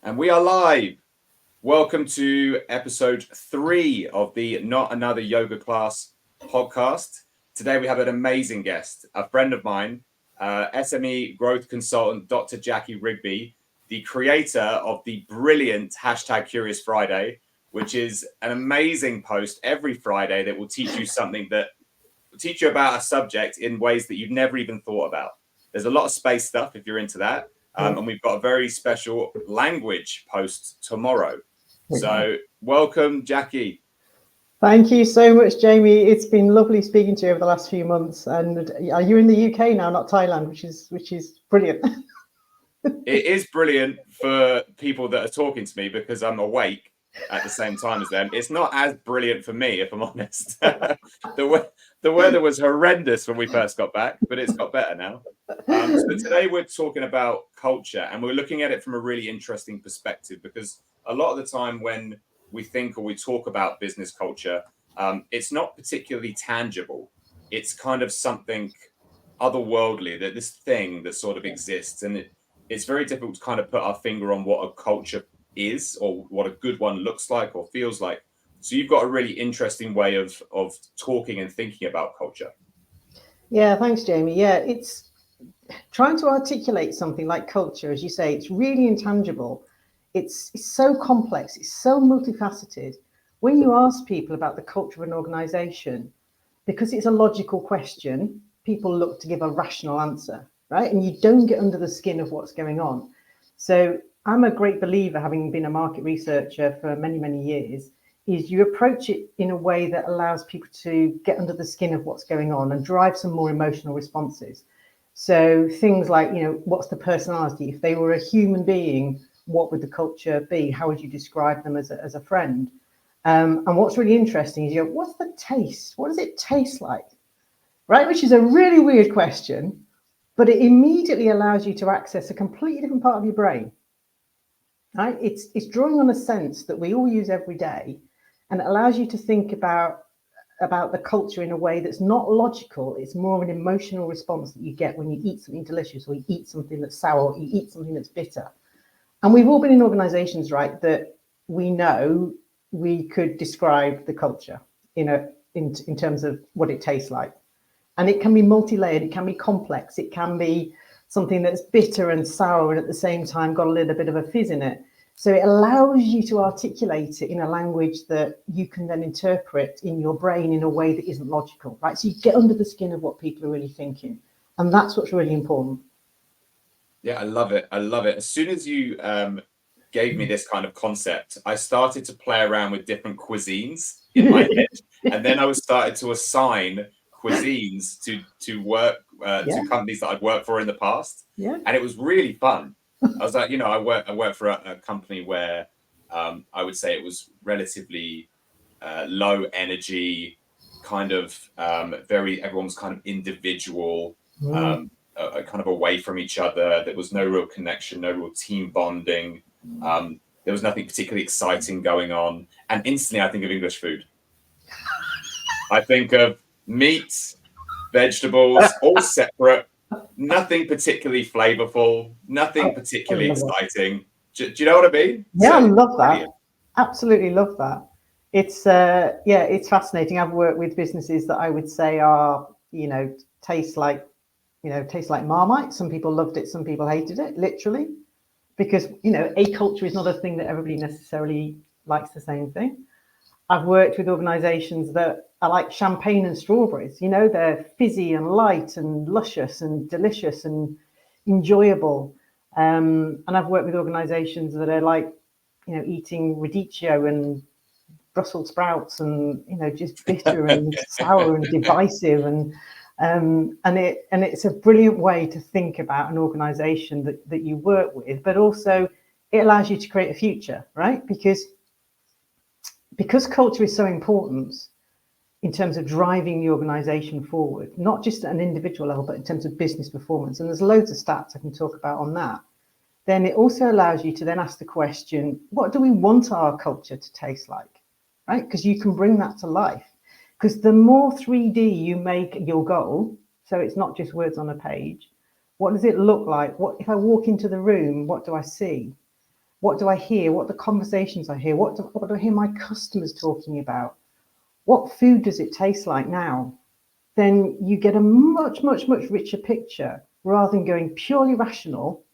And we are live. Welcome to episode 3 of the Not Another Yoga Class podcast. Today we have an amazing guest, a friend of mine, SME Growth Consultant, Dr. Jacqui Rigby, the creator of the brilliant #Curious Friday, which is an amazing post every Friday that will teach you something that will teach you about a subject in ways that you've never even thought about. There's a lot of space stuff if you're into that. And we've got a very special language post tomorrow. So welcome, Jacqui. Thank you so much, Jamie. It's been lovely speaking to you over the last few months. And are you in the UK now, not Thailand, which is brilliant. It is brilliant for people that are talking to me because I'm awake at the same time as them. It's not as brilliant for me, if I'm honest. The weather was horrendous when we first got back, but it's got better now. So today we're talking about culture, and we're looking at it from a really interesting perspective, because a lot of the time when we think or we talk about business culture, it's not particularly tangible. It's kind of something otherworldly, that this thing that sort of exists, and it's very difficult to kind of put our finger on what a culture is or what a good one looks like or feels like. So you've got a really interesting way of talking and thinking about culture. Yeah, thanks, Jamie. Yeah, it's trying to articulate something like culture, as you say, it's really intangible. It's so complex, it's so multifaceted. When you ask people about the culture of an organization, because it's a logical question, people look to give a rational answer, right? And you don't get under the skin of what's going on. So I'm a great believer, having been a market researcher for many, many years, is you approach it in a way that allows people to get under the skin of what's going on and drive some more emotional responses. So things like, what's the personality? If they were a human being, what would the culture be? How would you describe them as a friend? And what's really interesting is, what's the taste? What does it taste like? Right? Which is a really weird question, but it immediately allows you to access a completely different part of your brain. Right? It's drawing on a sense that we all use every day, and it allows you to think about the culture in a way that's not logical. It's more of an emotional response that you get when you eat something delicious, or you eat something that's sour, or you eat something that's bitter. And we've all been in organizations, right, that we know we could describe the culture, in terms of what it tastes like. And it can be multi-layered, it can be complex, it can be something that's bitter and sour and at the same time got a little bit of a fizz in it. So it allows you to articulate it in a language that you can then interpret in your brain in a way that isn't logical, right? So you get under the skin of what people are really thinking. And that's what's really important. Yeah, I love it. I love it. As soon as you gave me this kind of concept, I started to play around with different cuisines in my head. And then I was started to assign cuisines to work to companies that I'd worked for in the past. Yeah. And it was really fun. I was like, I work for a company where I would say it was relatively low energy, kind of everyone was kind of individual, kind of away from each other. There was no real connection, no real team bonding. There was nothing particularly exciting going on. And instantly I think of English food. I think of meat, vegetables, all separate. Nothing particularly flavorful, nothing particularly exciting. Do you know what I mean? Yeah, I love that. Brilliant. Absolutely love that. It's fascinating. I've worked with businesses that I would say are, taste like Marmite. Some people loved it, some people hated it, literally, because, a culture is not a thing that everybody necessarily likes the same thing. I've worked with organizations that are like champagne and strawberries, they're fizzy and light and luscious and delicious and enjoyable. And I've worked with organizations that are like, eating radicchio and Brussels sprouts and, just bitter and sour and divisive. And it's a brilliant way to think about an organization that you work with, but also it allows you to create a future, right? Because culture is so important in terms of driving the organization forward, not just at an individual level, but in terms of business performance. And there's loads of stats I can talk about on that. Then it also allows you to then ask the question, what do we want our culture to taste like, right? Because you can bring that to life. Because the more 3D you make your goal, so it's not just words on a page, what does it look like? What if I walk into the room, what do I see? What do I hear? What are the conversations I hear? What do I hear my customers talking about? What food does it taste like now? Then you get a much, much, much richer picture rather than going purely rational,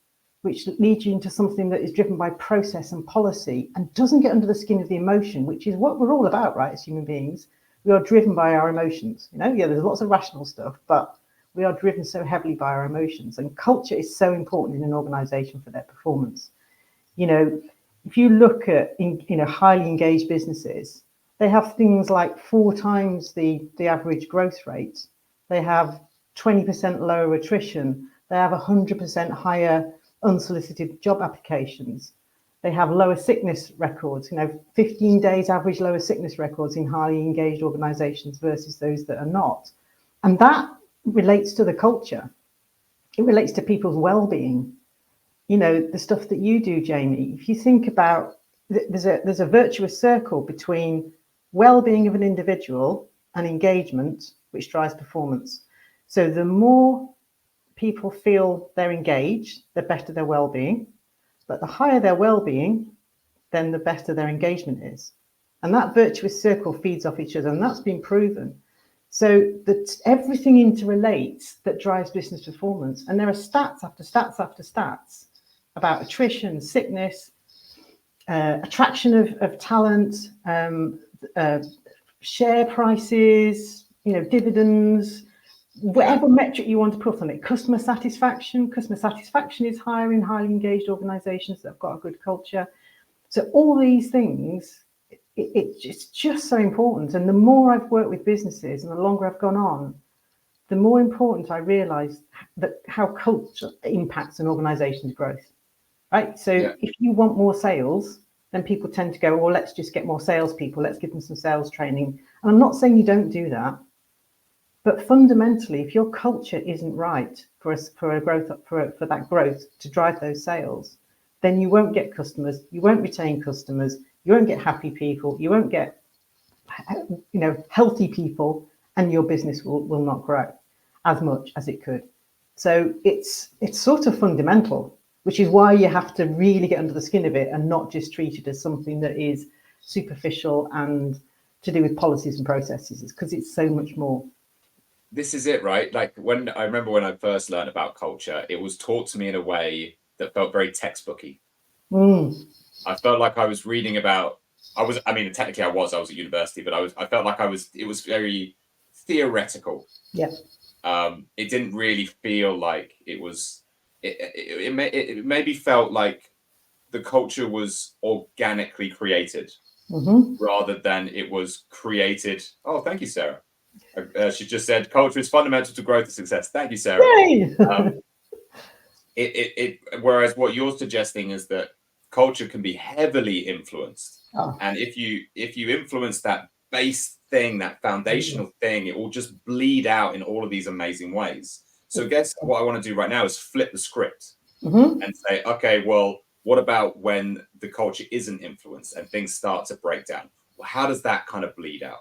which leads you into something that is driven by process and policy and doesn't get under the skin of the emotion, which is what we're all about, right? As human beings, we are driven by our emotions. Yeah, there's lots of rational stuff, but we are driven so heavily by our emotions, and culture is so important in an organization for their performance. If you look at highly engaged businesses, they have things like 4 times the average growth rate. They have 20% lower attrition. They have 100% higher unsolicited job applications. They have lower sickness records, 15 days average lower sickness records in highly engaged organizations versus those that are not. And that relates to the culture. It relates to people's well-being. The stuff that you do, Jamie, if you think about, there's a virtuous circle between well-being of an individual and engagement, which drives performance. So the more people feel they're engaged, the better their well-being. But the higher their well-being, then the better their engagement is. And that virtuous circle feeds off each other, and that's been proven. So that everything interrelates that drives business performance. And there are stats after stats after stats about attrition, sickness, attraction of talent, share prices, dividends, whatever metric you want to put on it. Customer satisfaction is higher in highly engaged organizations that have got a good culture. So all these things, it's just so important. And the more I've worked with businesses and the longer I've gone on, the more important I realize that how culture impacts an organization's growth, right? So if you want more sales, then people tend to go, well, let's just get more salespeople. Let's give them some sales training. And I'm not saying you don't do that, but fundamentally, if your culture isn't right for that growth to drive those sales, then you won't get customers, you won't retain customers, you won't get happy people, you won't get healthy people, and your business will not grow as much as it could. So it's sort of fundamental, which is why you have to really get under the skin of it and not just treat it as something that is superficial and to do with policies and processes, because it's so much more. This is it, right? Like when I remember when I first learned about culture, it was taught to me in a way that felt very textbooky. I felt like I was reading about, technically I was at university, but I felt like it was very theoretical. Yeah. It didn't really feel like it was, it maybe felt like the culture was organically created rather than it was created. Oh, thank you, Sarah. She just said culture is fundamental to growth and success. Thank you, Sarah. Whereas what you're suggesting is that culture can be heavily influenced, and if you influence that base thing, that foundational thing, it will just bleed out in all of these amazing ways. So, guess what I want to do right now is flip the script and say, okay, well, what about when the culture isn't influenced and things start to break down? Well, how does that kind of bleed out?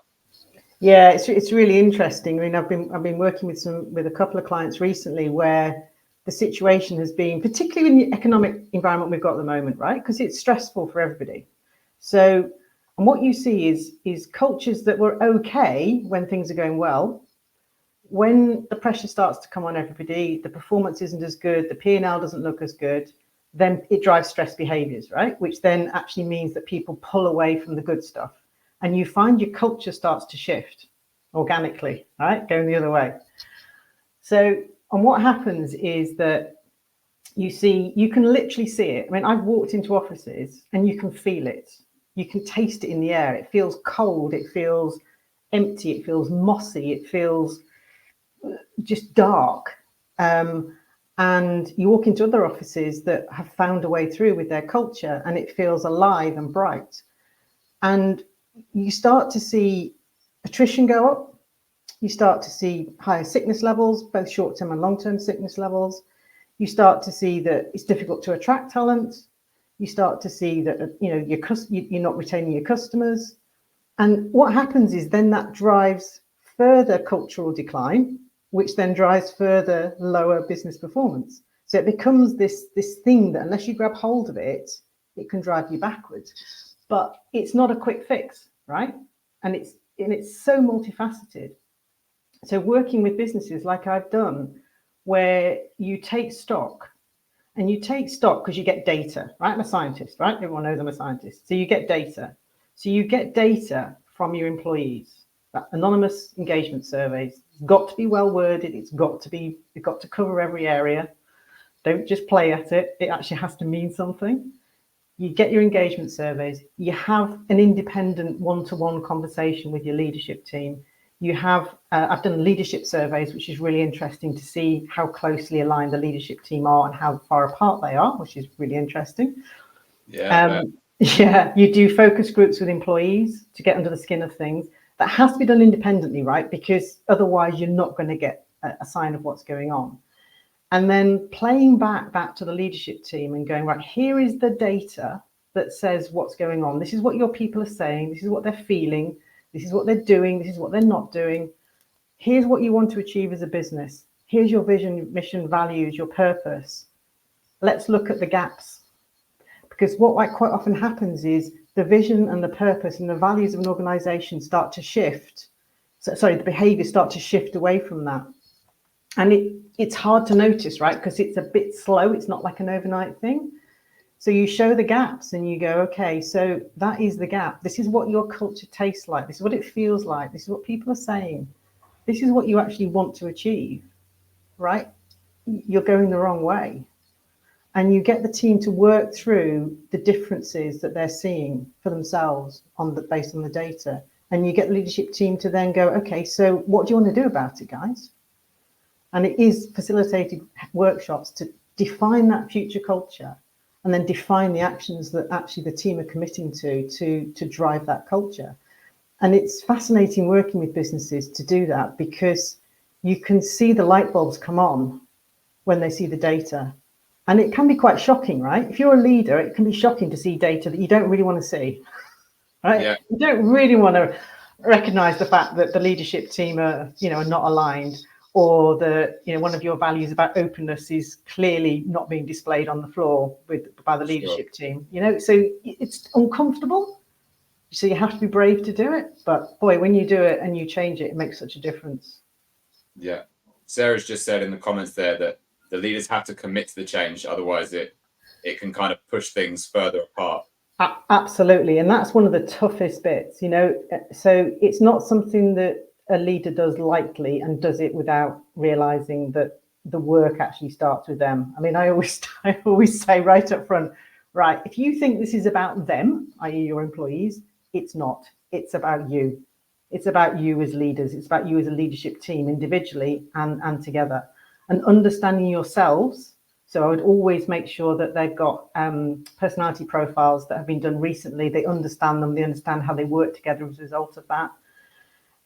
Yeah, it's really interesting. I mean, I've been working with a couple of clients recently where the situation has been, particularly in the economic environment we've got at the moment, right? Because it's stressful for everybody. So, and what you see is cultures that were okay when things are going well. When the pressure starts to come on everybody, the performance isn't as good, the P&L doesn't look as good, then it drives stress behaviors, right? Which then actually means that people pull away from the good stuff. And you find your culture starts to shift organically, right? Going the other way. So, and what happens is that you can literally see it. I mean, I've walked into offices and you can feel it. You can taste it in the air. It feels cold. It feels empty. It feels mossy. It feels just dark. And you walk into other offices that have found a way through with their culture and it feels alive and bright. And you start to see attrition go up. You start to see higher sickness levels, both short-term and long-term sickness levels. You start to see that it's difficult to attract talent. You start to see that you're not retaining your customers. And what happens is then that drives further cultural decline, which then drives further lower business performance. So it becomes this thing that unless you grab hold of it, it can drive you backwards. But it's not a quick fix, right? And it's so multifaceted. So working with businesses like I've done, where you take stock, and you take stock because you get data, right? I'm a scientist, right? Everyone knows I'm a scientist. So you get data. So you get data from your employees. That anonymous engagement surveys. It's got to be well worded. It's got to cover every area. Don't just play at it. It actually has to mean something. You get your engagement surveys. You have an independent one-to-one conversation with your leadership team. You have, I've done leadership surveys, which is really interesting to see how closely aligned the leadership team are and how far apart they are, which is really interesting. Yeah. Yeah, you do focus groups with employees to get under the skin of things. That has to be done independently, right? Because otherwise you're not going to get a sign of what's going on. And then playing back to the leadership team and going, right, here is the data that says what's going on. This is what your people are saying. This is what they're feeling. This is what they're doing. This is what they're not doing. Here's what you want to achieve as a business. Here's your vision, mission, values, your purpose. Let's look at the gaps. Because what quite often happens is the vision and the purpose and the values of an organization start to shift. The behaviors start to shift away from that. And it's hard to notice, right? Because it's a bit slow. It's not like an overnight thing. So you show the gaps and you go, okay, so that is the gap. This is what your culture tastes like. This is what it feels like. This is what people are saying. This is what you actually want to achieve, right? You're going the wrong way. And you get the team to work through the differences that they're seeing for themselves based on the data. And you get the leadership team to then go, okay, so what do you want to do about it, guys? And it is facilitated workshops to define that future culture and then define the actions that actually the team are committing to drive that culture. And it's fascinating working with businesses to do that, because you can see the light bulbs come on when they see the data. And it can be quite shocking, right? If you're a leader, it can be shocking to see data that you don't really want to see, right? Yeah. You don't really want to recognize the fact that the leadership team are not aligned, or one of your values about openness is clearly not being displayed on the floor by the leadership team. So it's uncomfortable. So you have to be brave to do it. But boy, when you do it and you change it, it makes such a difference. Yeah. Sarah's just said in the comments there that the leaders have to commit to the change, otherwise it can kind of push things further apart. Absolutely. And that's one of the toughest bits, so it's not something that a leader does lightly and does it without realizing that the work actually starts with them. I mean, I always say right up front, right, if you think this is about them, i.e. your employees, it's not. It's about you. It's about you as leaders. It's about you as a leadership team, individually and together. And understanding yourselves. So I would always make sure that they've got personality profiles that have been done recently. They understand them. They understand how they work together as a result of that.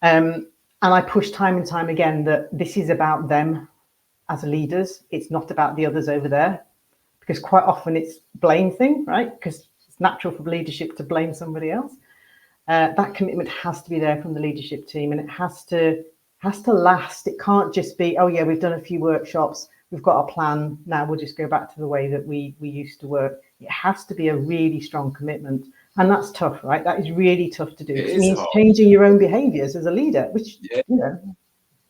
And I push time and time again that this is about them as leaders. It's not about the others over there, because quite often it's blame thing, right? Because it's natural for leadership to blame somebody else. That commitment has to be there from the leadership team, and it has to last. It can't just be, oh yeah, we've done a few workshops, we've got a plan, now we'll just go back to the way that we used to work. It has to be a really strong commitment. And that's tough, right? That is really tough to do. It means hard. Changing your own behaviors as a leader, which,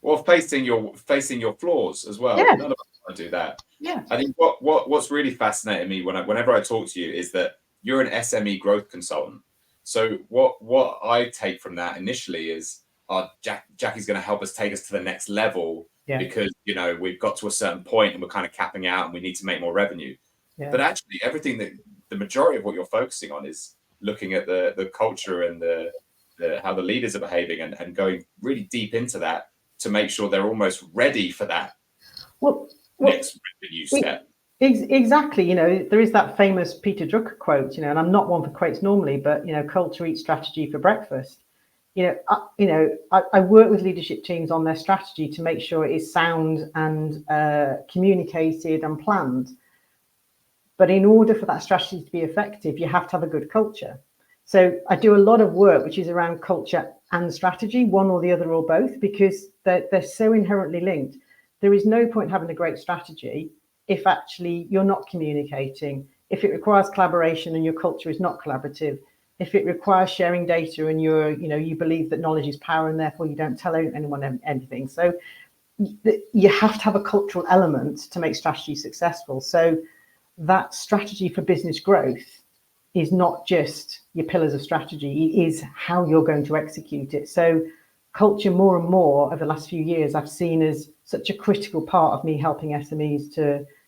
Well, facing your flaws as well. Yeah. None of us want to do that. Yeah. I think what's really fascinating me whenever I talk to you is that you're an SME growth consultant. So what I take from that initially is, Jacqui's going to help us take us to the next level, because we've got to a certain point and we're kind of capping out and we need to make more revenue. Yeah. But actually, everything that the majority of what you're focusing on is looking at the culture and the how the leaders are behaving and going really deep into that to make sure they're almost ready for that next revenue step. Exactly. There is that famous Peter Drucker quote, and I'm not one for quotes normally, but culture eats strategy for breakfast. I work with leadership teams on their strategy to make sure it is sound and communicated and planned. But in order for that strategy to be effective, you have to have a good culture. So I do a lot of work which is around culture and strategy, one or the other or both, because they're so inherently linked. There is no point having a great strategy if actually you're not communicating, if it requires collaboration and your culture is not collaborative, if it requires sharing data and you believe that knowledge is power and therefore you don't tell anyone anything. So you have to have a cultural element to make strategy successful. So that strategy for business growth is not just your pillars of strategy, it is how you're going to execute it. So culture, more and more over the last few years, I've seen as such a critical part of me helping SMEs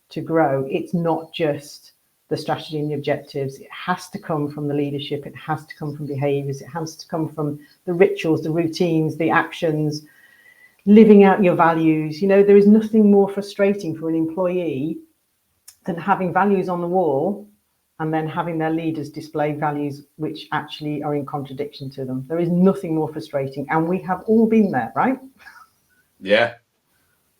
to grow. It's not just the strategy and the objectives. It has to come from the leadership. It has to come from behaviors. It has to come from the rituals, the routines, the actions, living out your values. There is nothing more frustrating for an employee than having values on the wall and then having their leaders display values which actually are in contradiction to them. There is nothing more frustrating, and we have all been there, right? Yeah.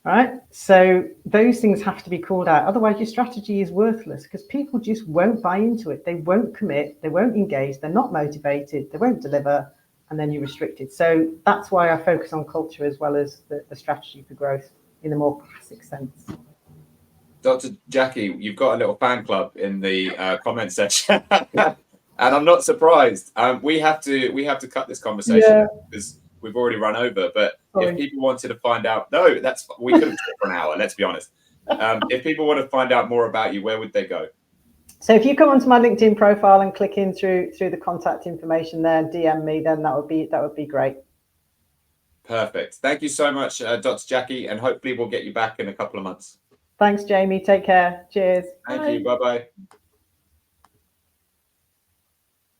Right. So those things have to be called out. Otherwise, your strategy is worthless because people just won't buy into it. They won't commit. They won't engage. They're not motivated. They won't deliver. And then you're restricted. So that's why I focus on culture as well as the strategy for growth in a more classic sense. Dr. Jacqui, you've got a little fan club in the comment section, and I'm not surprised. We have to cut this conversation because we've already run over. But if people wanted to find out, we could have talked for an hour. Let's be honest. If people want to find out more about you, where would they go? So if you come onto my LinkedIn profile and click in through the contact information there and DM me, then that would be great. Perfect. Thank you so much, Dr. Jacqui, and hopefully we'll get you back in a couple of months. Thanks, Jamie. Take care. Cheers. Thank you. Bye-bye.